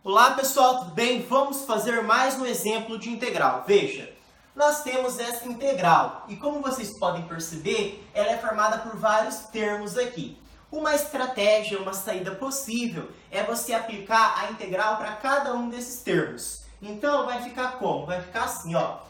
Olá pessoal, tudo bem? Vamos fazer mais um exemplo de integral. Veja, nós temos essa integral e como vocês podem perceber, ela é formada por vários termos aqui. Uma estratégia, uma saída possível é você aplicar a integral para cada um desses termos. Então vai ficar como? Vai ficar assim, ó.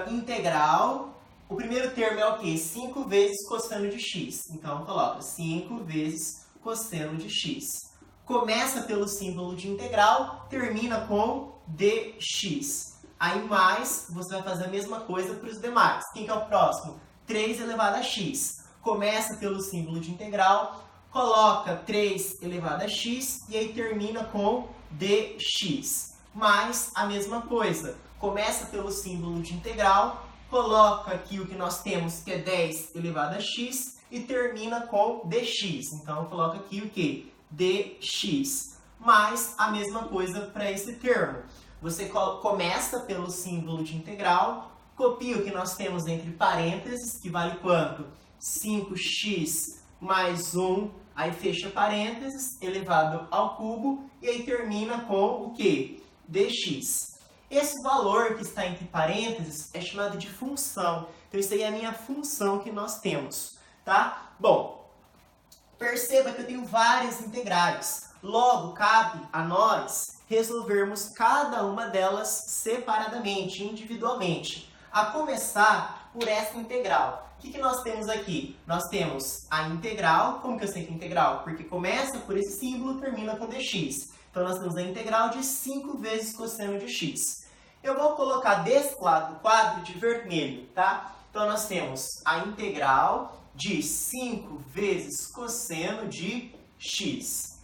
Integral, o primeiro termo é o quê? 5 vezes cosseno de x. Então coloca 5 vezes cosseno de x. Começa pelo símbolo de integral, termina com dx. Aí mais, você vai fazer a mesma coisa para os demais. Quem que é o próximo? 3 elevado a x. Começa pelo símbolo de integral, coloca 3 elevado a x e aí termina com dx. Mais a mesma coisa. Começa pelo símbolo de integral, coloca aqui o que nós temos, que é 10 elevado a x, e termina com dx. Então, coloca aqui o quê? Dx. Mais a mesma coisa para esse termo. Você começa pelo símbolo de integral, copia o que nós temos entre parênteses, que vale quanto? 5x mais 1, aí fecha parênteses, elevado ao cubo, e aí termina com o quê? Dx. Esse valor que está entre parênteses é chamado de função. Então, isso aí é a minha função que nós temos, tá? Bom, perceba que eu tenho várias integrais. Logo, cabe a nós resolvermos cada uma delas separadamente, individualmente. A começar por essa integral. O que nós temos aqui? Nós temos a integral. Como que eu sei que é integral? Porque começa por esse símbolo e termina com dx. Então, nós temos a integral de 5 vezes cosseno de x. Eu vou colocar desse lado do quadro de vermelho, tá? Então, nós temos a integral de 5 vezes cosseno de x.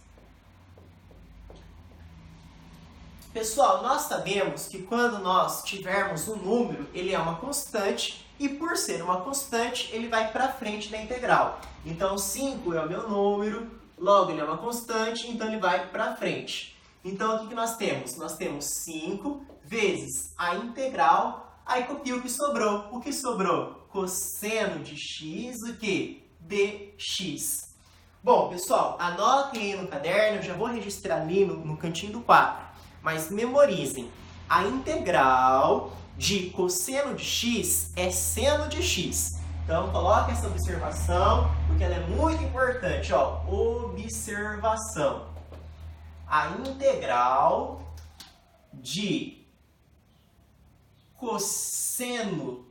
Pessoal, nós sabemos que quando nós tivermos um número, ele é uma constante, e por ser uma constante, ele vai para frente da integral. Então, 5 é o meu número, logo ele é uma constante, então ele vai para frente. Então, o que nós temos? Nós temos 5 vezes a integral, aí copia o que sobrou. O que sobrou? Cosseno de x, o quê? Dx. Bom, pessoal, anotem aí no caderno, eu já vou registrar ali no cantinho do quadro. Mas memorizem, a integral de cosseno de x é seno de x. Então, coloque essa observação, porque ela é muito importante. Ó, observação. A integral de cosseno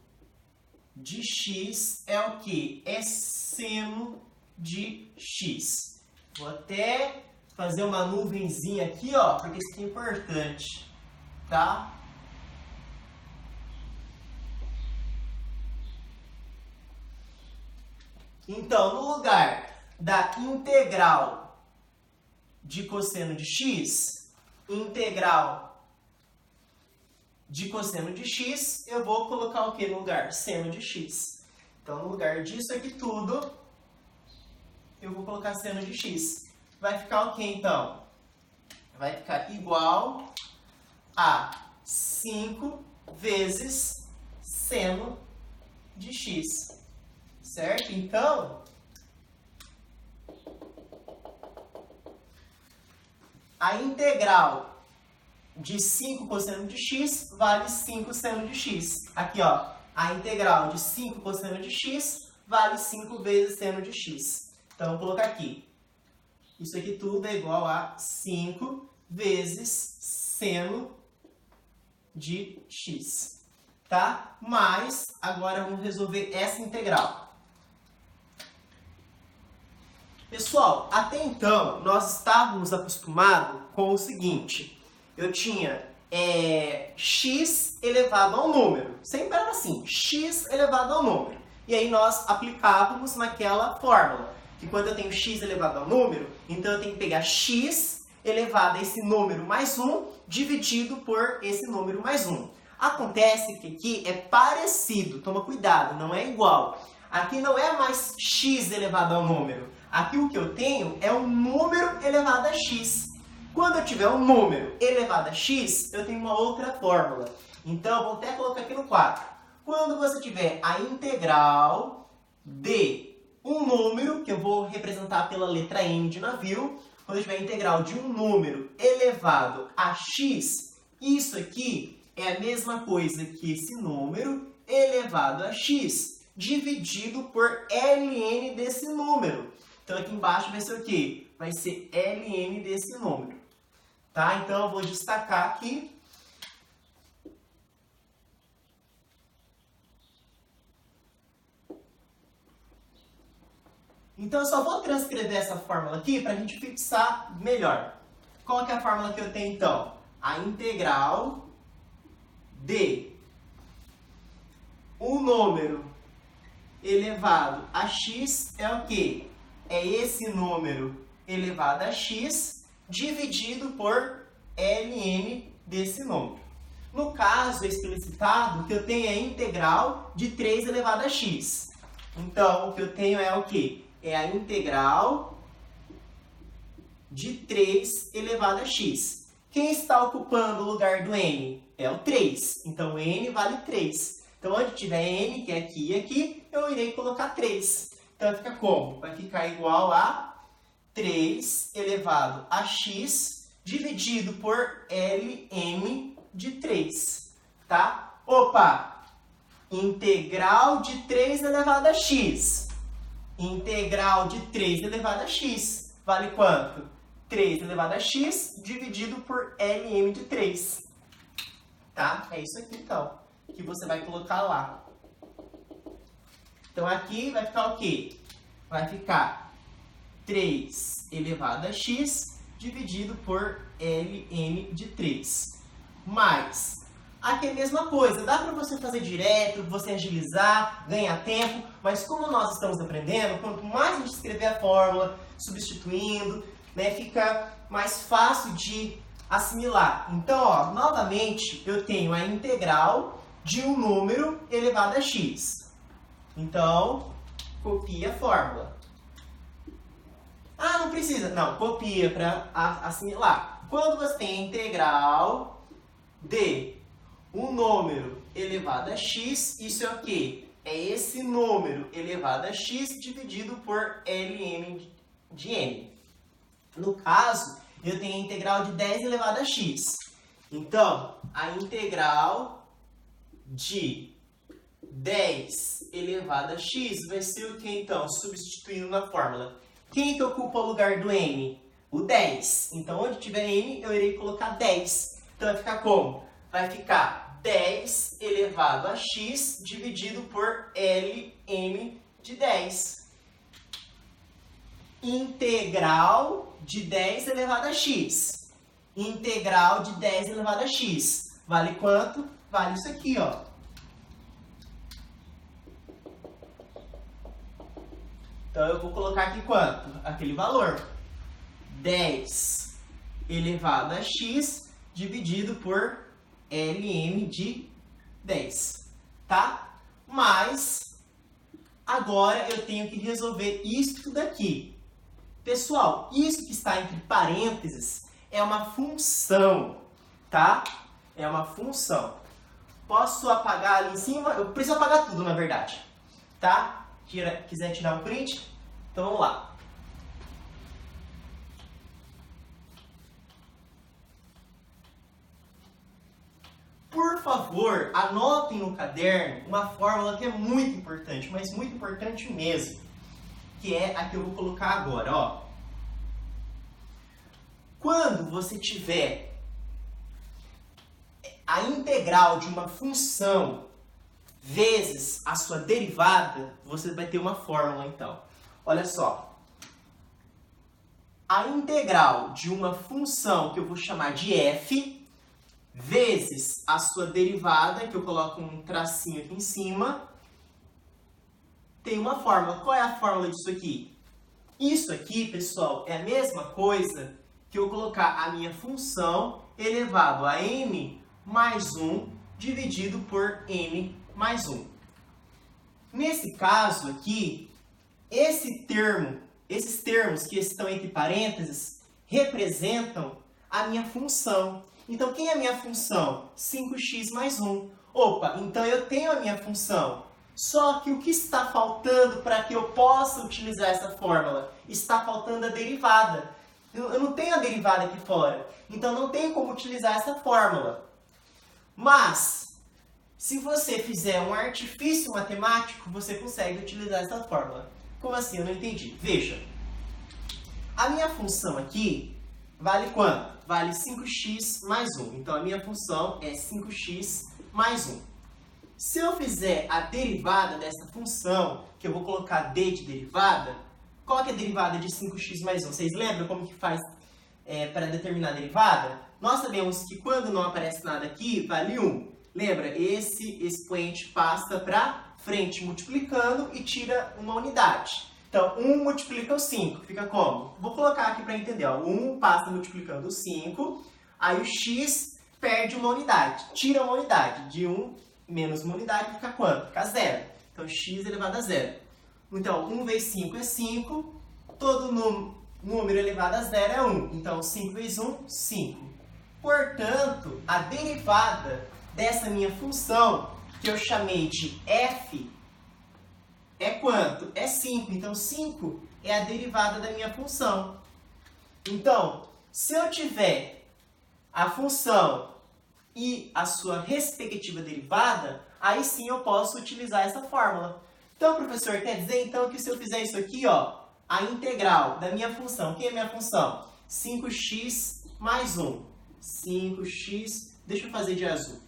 de x é o que? É seno de x. Vou até fazer uma nuvenzinha aqui, ó, porque isso aqui é importante, tá? Então, no lugar da integral de cosseno de x, integral de cosseno de x, eu vou colocar o que no lugar? Seno de x. Então, no lugar disso aqui tudo, eu vou colocar seno de x. Vai ficar o que, então? Vai ficar igual a 5 vezes seno de x. Certo? Então, a integral de 5 cosseno de x vale 5 seno de x. Aqui, ó, a integral de 5 cosseno de x vale 5 vezes seno de x. Então, vou colocar aqui. Isso aqui tudo é igual a 5 vezes seno de x. Tá? Mas, agora vamos resolver essa integral. Pessoal, até então, nós estávamos acostumados com o seguinte. Eu tinha x elevado ao número. Sempre era assim, x elevado ao número. E aí nós aplicávamos naquela fórmula. Que quando eu tenho x elevado ao número, então eu tenho que pegar x elevado a esse número mais 1, dividido por esse número mais 1. Acontece que aqui é parecido, toma cuidado, não é igual. Aqui não é mais x elevado ao número. Aqui o que eu tenho é um número elevado a x. Quando eu tiver um número elevado a x, eu tenho uma outra fórmula. Então, eu vou até colocar aqui no quadro. Quando você tiver a integral de um número, que eu vou representar pela letra N de navio, quando eu tiver integral de um número elevado a x, isso aqui é a mesma coisa que esse número elevado a x dividido por ln desse número. Então aqui embaixo vai ser o quê? Vai ser ln desse número. Tá? Então eu vou destacar aqui. Então eu só vou transcrever essa fórmula aqui para a gente fixar melhor. Qual que é a fórmula que eu tenho então? A integral de um número elevado a x é o quê? É esse número elevado a x dividido por ln desse número. No caso explicitado, o que eu tenho é a integral de 3 elevado a x. Então, o que eu tenho é o quê? É a integral de 3 elevado a x. Quem está ocupando o lugar do n? É o 3. Então, n vale 3. Então, onde tiver n, que é aqui e aqui, eu irei colocar 3. Então, fica como? Vai ficar igual a 3 elevado a x dividido por ln de 3. Tá? Opa! Integral de 3 elevado a x. Integral de 3 elevado a x. Vale quanto? 3 elevado a x dividido por ln de 3. Tá? É isso aqui, então, que você vai colocar lá. Então, aqui vai ficar o quê? Vai ficar 3 elevado a x dividido por ln de 3. Mas, aqui é a mesma coisa. Dá para você fazer direto, você agilizar, ganhar tempo. Mas como nós estamos aprendendo, quanto mais a gente escrever a fórmula, substituindo, né, fica mais fácil de assimilar. Então, ó, novamente, eu tenho a integral de um número elevado a x. Então, copia a fórmula. Ah, não precisa. Não, copia para assimilar. Quando você tem a integral de um número elevado a x, isso é o quê? É esse número elevado a x dividido por ln de n. No caso, eu tenho a integral de 10 elevado a x. Então, a integral de 10 elevado a x vai ser o que, então? Substituindo na fórmula. Quem que ocupa o lugar do n? O 10. Então, onde tiver n, eu irei colocar 10. Então, vai ficar como? Vai ficar 10 elevado a x dividido por ln de 10. Integral de 10 elevado a x. Integral de 10 elevado a x. Vale quanto? Vale isso aqui, ó. Então, eu vou colocar aqui quanto? Aquele valor. 10 elevado a x dividido por ln de 10. Tá? Mas, agora eu tenho que resolver isso daqui. Pessoal, isso que está entre parênteses é uma função. Tá? É uma função. Posso apagar ali em cima? Eu preciso apagar tudo, na verdade. Tá? Quiser tirar um print? Então vamos lá. Por favor, anotem no caderno uma fórmula que é muito importante, mas muito importante mesmo, que é a que eu vou colocar agora, ó. Quando você tiver a integral de uma função vezes a sua derivada, você vai ter uma fórmula, então. Olha só. A integral de uma função que eu vou chamar de f, vezes a sua derivada, que eu coloco um tracinho aqui em cima, tem uma fórmula. Qual é a fórmula disso aqui? Isso aqui, pessoal, é a mesma coisa que eu colocar a minha função elevado a n mais 1 dividido por n mais 1. Nesse caso aqui, esses termos que estão entre parênteses, representam a minha função. Então, quem é a minha função? 5x mais 1. Opa, então eu tenho a minha função. Só que o que está faltando para que eu possa utilizar essa fórmula? Está faltando a derivada. Eu não tenho a derivada aqui fora. Então, não tenho como utilizar essa fórmula. Mas, se você fizer um artifício matemático, você consegue utilizar essa fórmula. Como assim? Eu não entendi. Veja. A minha função aqui vale quanto? Vale 5x mais 1. Então, a minha função é 5x mais 1. Se eu fizer a derivada dessa função, que eu vou colocar d de derivada, qual que é a derivada de 5x mais 1? Vocês lembram como que faz para determinar a derivada? Nós sabemos que quando não aparece nada aqui, vale 1. Lembra? Esse expoente passa para frente multiplicando e tira uma unidade. Então, 1 multiplica o 5. Fica como? Vou colocar aqui para entender. Ó. 1 passa multiplicando o 5. Aí o x perde uma unidade. Tira uma unidade. De 1 menos uma unidade fica quanto? Fica 0. Então, x elevado a 0. Então, 1 vezes 5 é 5. Todo número elevado a 0 é 1. Então, 5 vezes 1, 5. Portanto, a derivada dessa minha função, que eu chamei de f, é quanto? É 5. Então, 5 é a derivada da minha função. Então, se eu tiver a função e a sua respectiva derivada, aí sim eu posso utilizar essa fórmula. Então, professor, quer dizer então que se eu fizer isso aqui, ó, a integral da minha função, que é a minha função? 5x mais 1. 5x, deixa eu fazer de azul.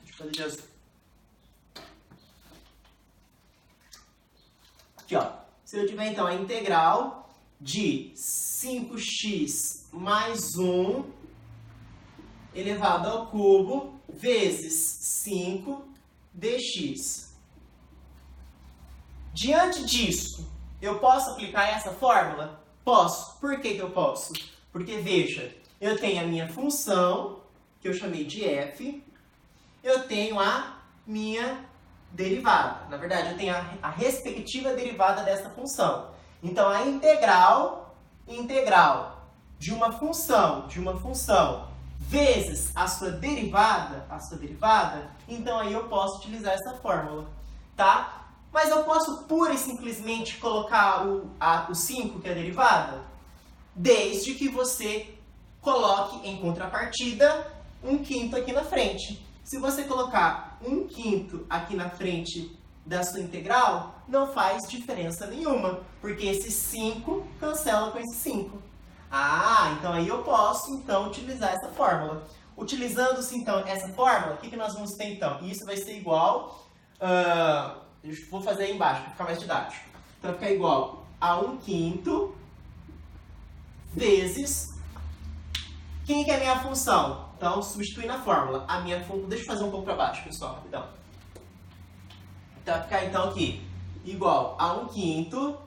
Aqui, ó. Se eu tiver, então, a integral de 5x mais 1 elevado ao cubo vezes 5 dx. Diante disso, eu posso aplicar essa fórmula? Posso. Por que eu posso? Porque, veja, eu tenho a minha função, que eu chamei de f, eu tenho a minha derivada. Na verdade, eu tenho a respectiva derivada dessa função. Então, a integral de uma função vezes a sua derivada, então aí eu posso utilizar essa fórmula, tá? Mas eu posso pura e simplesmente colocar o 5, que é a derivada, desde que você coloque em contrapartida 1/5 aqui na frente. Se você colocar 1/5 aqui na frente da sua integral, não faz diferença nenhuma, porque esse 5 cancela com esse 5. Ah, então aí eu posso então utilizar essa fórmula. Utilizando-se então essa fórmula, o que nós vamos ter então? Isso vai ser igual, eu vou fazer aí embaixo para ficar mais didático. Então vai ficar igual a 1/5 vezes, quem que é a minha função? Então, substituindo a fórmula, a minha função, deixa eu fazer um pouco para baixo, pessoal, rapidão. Então, vai ficar então aqui, igual a 1/5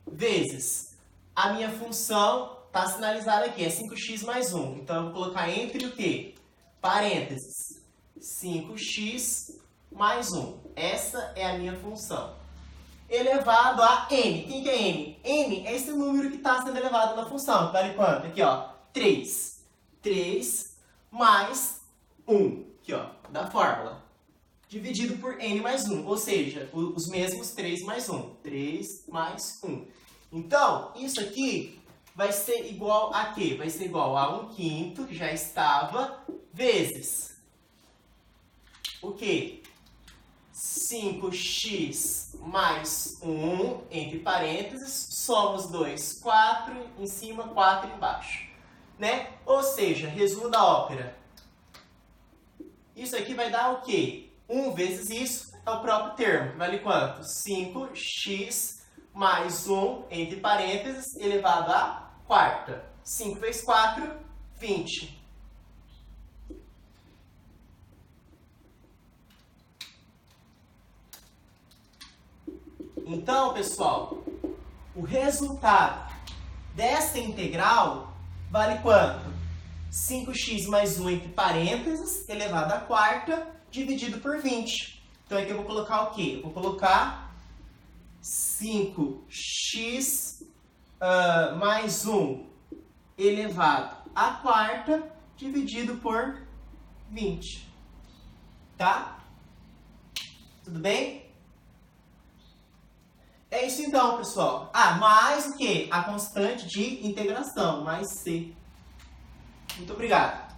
vezes, a minha função está sinalizada aqui, é 5x mais 1. Então, eu vou colocar entre o quê? Parênteses, 5x mais 1. Essa é a minha função. Elevado a n. Quem que é n? n é esse número que está sendo elevado na função. Vale quanto? Aqui, ó, 3. 3 mais 1, aqui, ó, da fórmula. Dividido por n mais 1, ou seja, os mesmos 3 mais 1. 3 mais 1. Então, isso aqui vai ser igual a quê? Vai ser igual a 1/5, que já estava, vezes o quê? 5x mais 1, entre parênteses, somos 2, 4 em cima, 4 embaixo. Né? Ou seja, resumo da ópera. Isso aqui vai dar o quê? 1 vezes isso é o próprio termo. Vale quanto? 5x mais 1, entre parênteses, elevado à quarta. 5 vezes 4, 20. Então, pessoal, o resultado dessa integral vale quanto? 5x mais 1 entre parênteses, elevado à quarta, dividido por 20. Então, aqui eu vou colocar o quê? Eu vou colocar 5x mais 1 elevado à quarta, dividido por 20. Tá? Tudo bem? É isso então, pessoal. Ah, mais o que? A constante de integração, mais C. Muito obrigado.